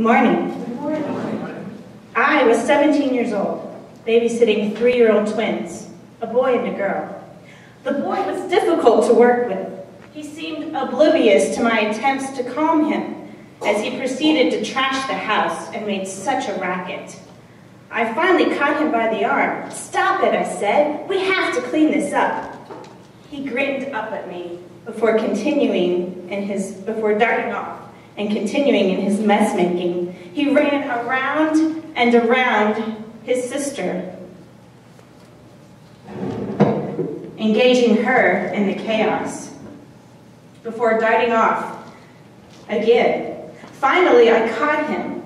Morning. I was 17 years old, babysitting 3-year-old twins, a boy and a girl. The boy was difficult to work with. He seemed oblivious to my attempts to calm him as he proceeded to trash the house and made such a racket. I finally caught him by the arm. "Stop it," I said. "We have to clean this up." He grinned up at me before darting off and continuing in his mess making. He ran around and around his sister, engaging her in the chaos, before darting off again. Finally, I caught him,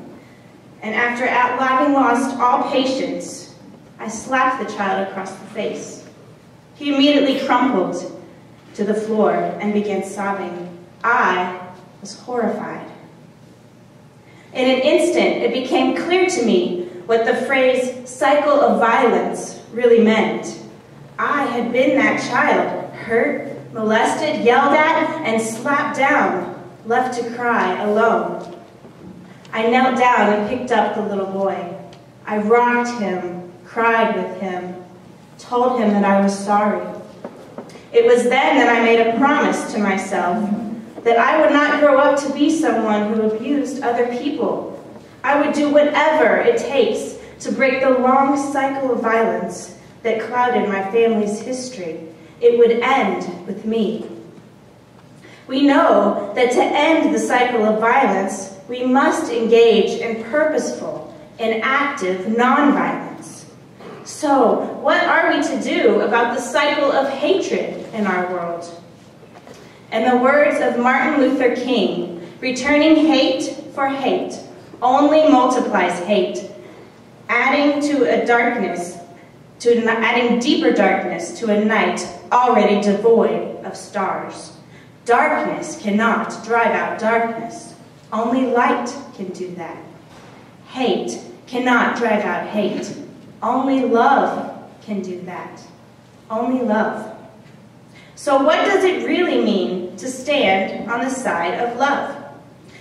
and after having lost all patience, I slapped the child across the face. He immediately crumpled to the floor and began sobbing. I was horrified. In an instant, it became clear to me what the phrase cycle of violence really meant. I had been that child, hurt, molested, yelled at, and slapped down, left to cry alone. I knelt down and picked up the little boy. I rocked him, cried with him, told him that I was sorry. It was then that I made a promise to myself that I would not grow up to be someone who abused other people. I would do whatever it takes to break the long cycle of violence that clouded my family's history. It would end with me. We know that to end the cycle of violence, we must engage in purposeful and active nonviolence. So, what are we to do about the cycle of hatred in our world? In the words of Martin Luther King, returning hate for hate only multiplies hate, adding deeper darkness to a night already devoid of stars. Darkness cannot drive out darkness. Only light can do that. Hate cannot drive out hate. Only love can do that. Only love. So what does it really mean to stand on the side of love?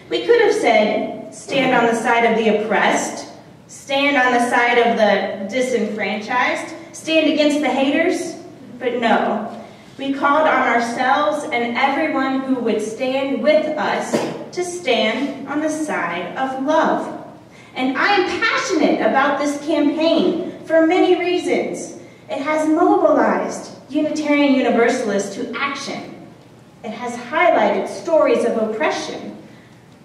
We could have said, stand on the side of the oppressed, stand on the side of the disenfranchised, stand against the haters, but no. We called on ourselves and everyone who would stand with us to stand on the side of love. And I am passionate about this campaign for many reasons. It has mobilized Unitarian Universalists to action. It has highlighted stories of oppression,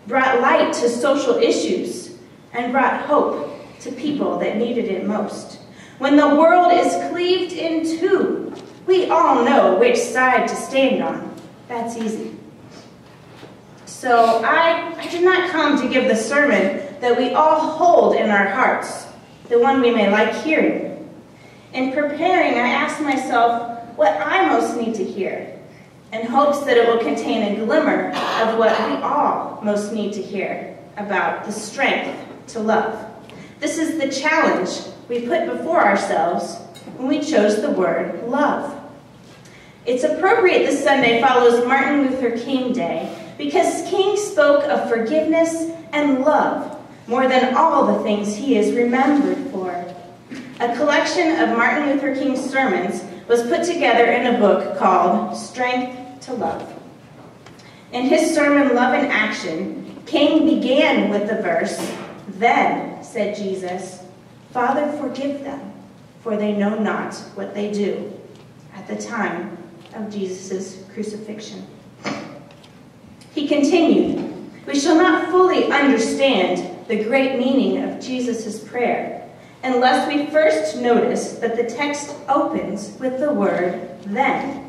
brought light to social issues, and brought hope to people that needed it most. When the world is cleaved in two, we all know which side to stand on. That's easy. So I did not come to give the sermon that we all hold in our hearts, the one we may like hearing. In preparing, I asked myself what I most need to hear, in hopes that it will contain a glimmer of what we all most need to hear about the strength to love. This is the challenge we put before ourselves when we chose the word love. It's appropriate this Sunday follows Martin Luther King Day because King spoke of forgiveness and love more than all the things he is remembered for. A collection of Martin Luther King's sermons was put together in a book called Strength to Love. In his sermon, Love in Action, King began with the verse, "Then, said Jesus, Father, forgive them, for they know not what they do," at the time of Jesus' crucifixion. He continued, "We shall not fully understand the great meaning of Jesus' prayer unless we first notice that the text opens with the word then.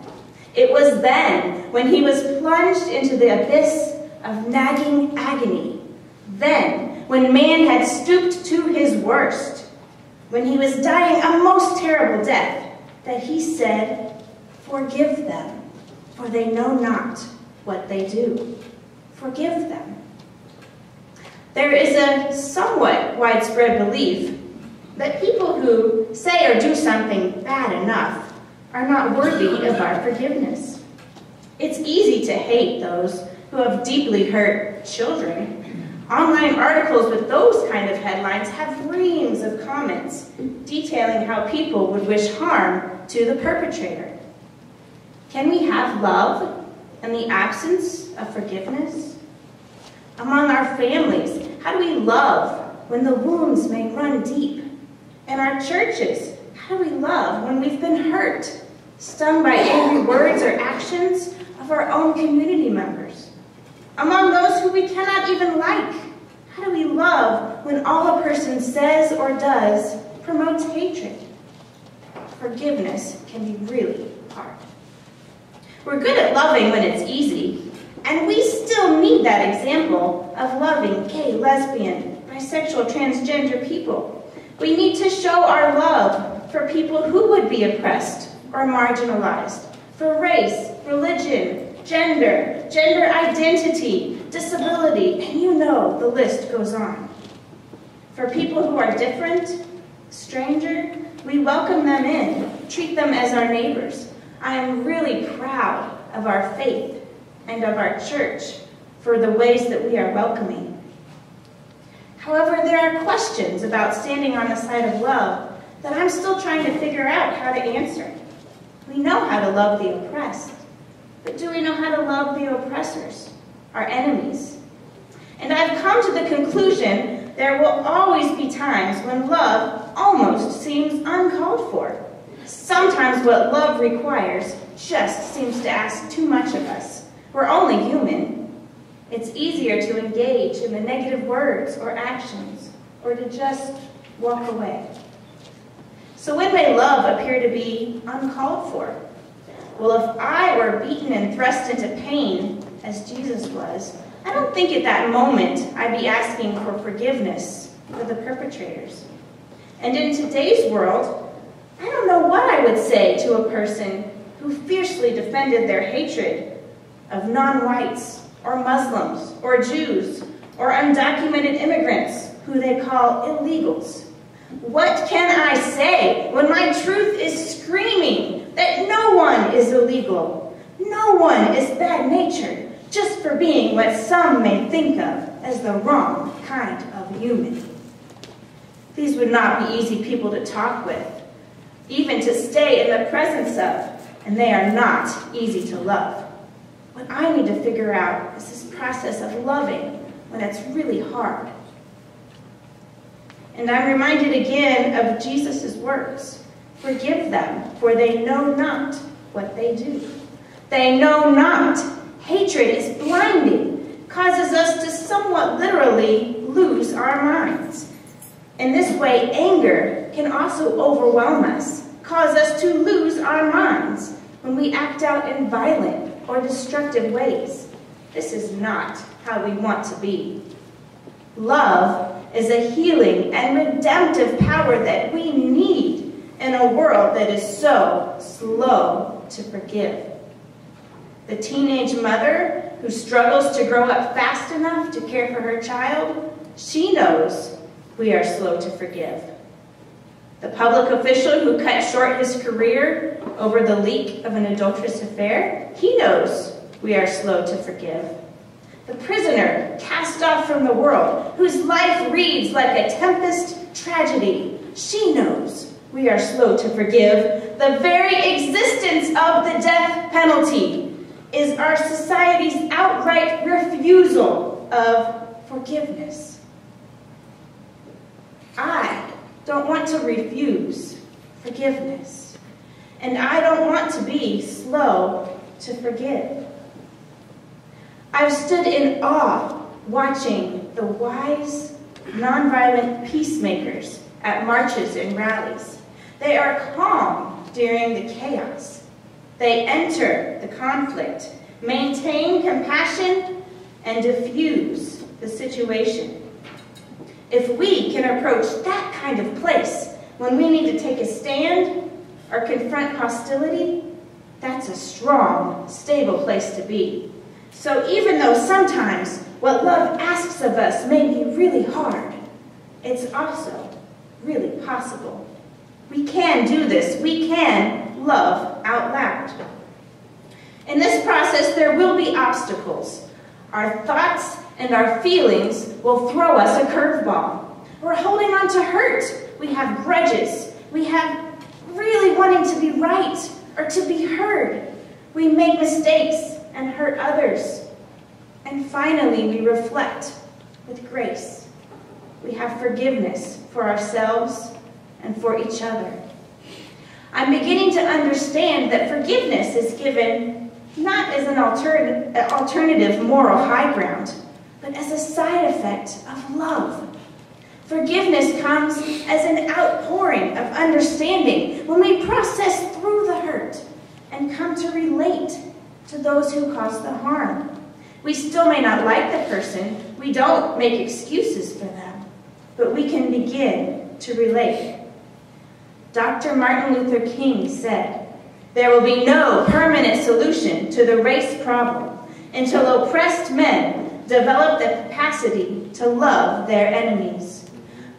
It was then, when he was plunged into the abyss of nagging agony, then, when man had stooped to his worst, when he was dying a most terrible death, that he said, 'Forgive them, for they know not what they do.'" Forgive them. There is a somewhat widespread belief that people who say or do something bad enough are not worthy of our forgiveness. It's easy to hate those who have deeply hurt children. Online articles with those kind of headlines have reams of comments detailing how people would wish harm to the perpetrator. Can we have love in the absence of forgiveness? Among our families, how do we love when the wounds may run deep? In our churches, how do we love when we've been hurt, stung by angry words or actions of our own community members? Among those who we cannot even like, how do we love when all a person says or does promotes hatred? Forgiveness can be really hard. We're good at loving when it's easy, and we still need that example of loving gay, lesbian, bisexual, transgender people. We need to show our love for people who would be oppressed or marginalized, for race, religion, gender identity, disability, and you know the list goes on. For people who are different, stranger, we welcome them in, treat them as our neighbors. I am really proud of our faith and of our church for the ways that we are welcoming. However, there are questions about standing on the side of love that I'm still trying to figure out how to answer. We know how to love the oppressed, but do we know how to love the oppressors, our enemies? And I've come to the conclusion there will always be times when love almost seems uncalled for. Sometimes what love requires just seems to ask too much of us. We're only human. It's easier to engage in the negative words or actions, or to just walk away. So when may love appear to be uncalled for? Well, if I were beaten and thrust into pain, as Jesus was, I don't think at that moment I'd be asking for forgiveness for the perpetrators. And in today's world, I don't know what I would say to a person who fiercely defended their hatred of non-whites, or Muslims, or Jews, or undocumented immigrants, who they call illegals. What can I say when my truth is screaming that no one is illegal, no one is bad-natured, just for being what some may think of as the wrong kind of human? These would not be easy people to talk with, even to stay in the presence of, and they are not easy to love. What I need to figure out is this process of loving when it's really hard. And I'm reminded again of Jesus' words. Forgive them, for they know not what they do. They know not. Hatred is blinding, causes us to somewhat literally lose our minds. In this way, anger can also overwhelm us, cause us to lose our minds when we act out in violent or destructive ways. This is not how we want to be. Love is a healing and redemptive power that we need in a world that is so slow to forgive. The teenage mother who struggles to grow up fast enough to care for her child, she knows we are slow to forgive. The public official who cut short his career over the leak of an adulterous affair, he knows we are slow to forgive. The prisoner cast off from the world, whose life reads like a tempest tragedy, she knows we are slow to forgive. The very existence of the death penalty is our society's outright refusal of forgiveness. I don't want to refuse forgiveness, and I don't want to be slow to forgive. I've stood in awe watching the wise, nonviolent peacemakers at marches and rallies. They are calm during the chaos. They enter the conflict, maintain compassion, and diffuse the situation. If we can approach that kind of place when we need to take a stand or confront hostility, that's a strong, stable place to be. So even though sometimes what love asks of us may be really hard, it's also really possible. We can do this. We can love out loud. In this process, there will be obstacles. Our thoughts and our feelings will throw us a curveball. We're holding on to hurt. We have grudges. We have really wanting to be right or to be heard. We make mistakes and hurt others. And finally, we reflect with grace. We have forgiveness for ourselves and for each other. I'm beginning to understand that forgiveness is given not as an alternative moral high ground, but as a side effect of love. Forgiveness comes as an outpouring of understanding when we process through the hurt and come to relate to those who caused the harm. We still may not like the person. We don't make excuses for them, but we can begin to relate. Dr. Martin Luther King said, "There will be no permanent solution to the race problem until oppressed men develop the capacity to love their enemies.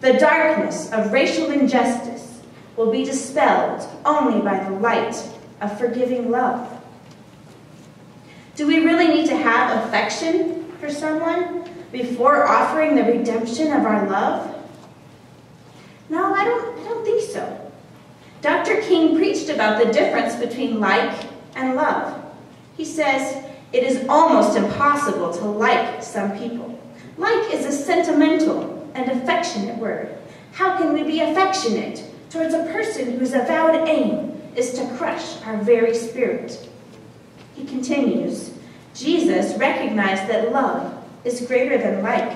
The darkness of racial injustice will be dispelled only by the light of forgiving love." Do we really need to have affection for someone before offering the redemption of our love? No, I don't think so. Dr. King preached about the difference between like and love. He says, it is almost impossible to like some people. Like is a sentimental and affectionate word. How can we be affectionate towards a person whose avowed aim is to crush our very spirit? He continues, Jesus recognized that love is greater than like.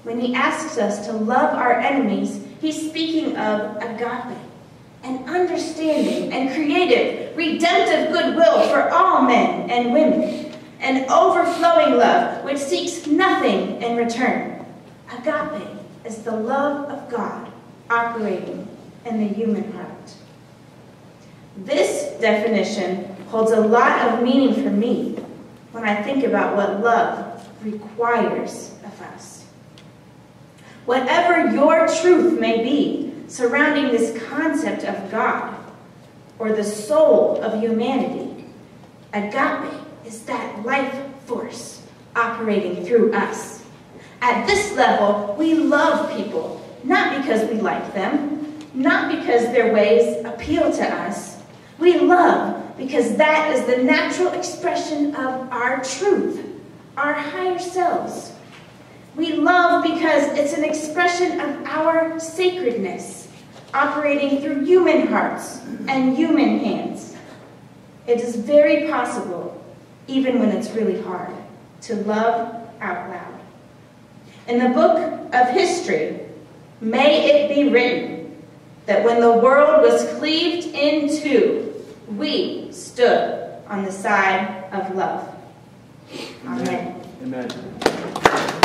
When he asks us to love our enemies, he's speaking of agape, an understanding and creative, redemptive goodwill for all men and women, an overflowing love which seeks nothing in return. Agape is the love of God operating in the human heart. This definition holds a lot of meaning for me when I think about what love requires of us. Whatever your truth may be surrounding this concept of God or the soul of humanity, agape is that life force operating through us. At this level, we love people, not because we like them, not because their ways appeal to us. We love because that is the natural expression of our truth, our higher selves. We love because it's an expression of our sacredness, operating through human hearts and human hands. It is very possible, even when it's really hard, to love out loud. In the book of history, may it be written that when the world was cleaved in two, we stood on the side of love. Amen. Amen.